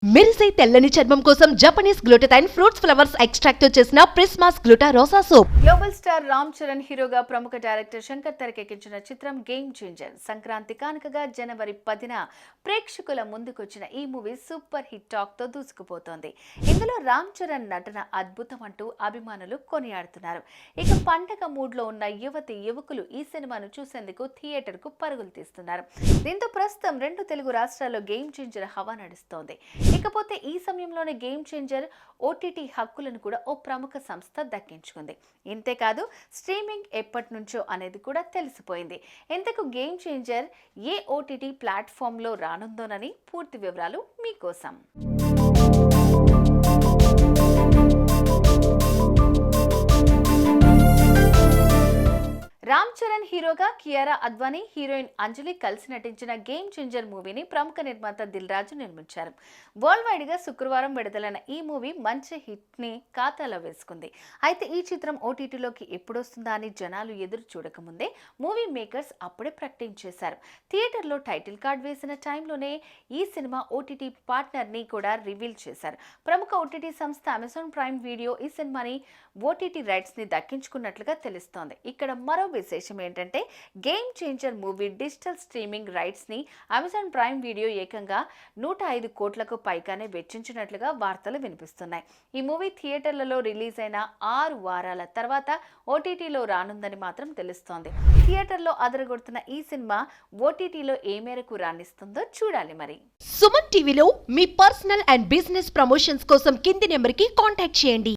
మెరిసే తెల్లని చర్మం కోసం Japanese glutathione fruits flowers extract తో చేసిన Prismas gluta rosa soap. Global star Ram Charan హీరోగా ప్రముఖ డైరెక్టర్ శంకర్ తెరకెక్కించిన చిత్రం గేమ్ చేంజర్ సంక్రాంతి కానుకగా జనవరి 10న ప్రేక్షకుల ముందుకొచ్చిన ఈ మూవీ సూపర్ హిట్ టాక్ తో దూసుకుపోతోంది. ఇందులో రామ్ చరణ్ నటన అద్భుతం అంటూ అభిమానులు కొనియాడుతున్నారు. ఇక పండగ మూడ్ లో ఉన్న యువతి యువకులు ఈ సినిమాను చూసేందుకు థియేటర్ కు పరుగులు తీస్తున్నారు. దీంతో ప్రస్తుతం 2 తెలుగు రాష్ట్రాల్లో గేమ్ చేంజర్ హవా నడుస్తోంది. ఇకపోతే ఈ సమయంలోనే గేమ్ చేంజర్ ఓటీటీ హక్కులను కూడా ఓ ప్రముఖ సంస్థ దక్కించుకుంది. ఇంతేకాదు స్ట్రీమింగ్ ఎప్పటి నుంచో అనేది కూడా తెలిసిపోయింది. ఇంతకు గేమ్ చేంజర్ ఏ ఓటీటీ ప్లాట్ఫామ్లో రానుందోనని పూర్తి వివరాలు మీకోసం. రామ్ చరణ్ హీరోగా కియారా అద్వానీ, హీరోయిన్ అంజలి కలిసి నటించిన గేమ్ చేంజర్ మూవీని ప్రముఖ నిర్మాత దిల్ రాజు నిర్మించారు. వరల్డ్ వైడ్ గా శుక్రవారం విడుదలైన ఈ మూవీ మంచి హిట్ ని ఖాతాలో వేసుకుంది. అయితే ఈ చిత్రం ఓటీటీలోకి ఎప్పుడొస్తుందా అని జనాలు ఎదురు చూడకముందే మూవీ మేకర్స్ అప్పుడే ప్రకటించేశారు. థియేటర్లో టైటిల్ కార్డ్ వేసిన టైంలోనే ఈ సినిమా ఓటీటీ పార్ట్నర్ ని కూడా రివీల్ చేశారు. ప్రముఖ ఓటీటీ సంస్థ అమెజాన్ ప్రైమ్ వీడియో ఈ సినిమాని ఓటీటీ రైట్స్ ని దక్కించుకున్నట్లుగా తెలుస్తోంది. ఇక్కడ మరో విశేషం ఏంటంటే game changer movie digital streaming rights ని అమెజాన్ ప్రైమ్ వీడియో ఏకంగా 105 కోట్లకు పైగానే వెచ్చించినట్లుగా వార్తలు వినిపిస్తున్నాయి. ఈ మూవీ థియేటర్లలో రిలీజ్ అయిన 6 వారాల తర్వాత ఓటీటీలో రానుందని మాత్రం తెలుస్తోంది. థియేటర్లో అదరగొడుతున్న ఈ సినిమా ఓటీటీలో ఏ మేరకు రాణిస్తుందో చూడాలి మరి. సుమన్ టీవీలో మీ పర్సనల్ అండ్ బిజినెస్ ప్రమోషన్స్ కోసం కింది నెంబర్కి కాంటాక్ట్ చేయండి.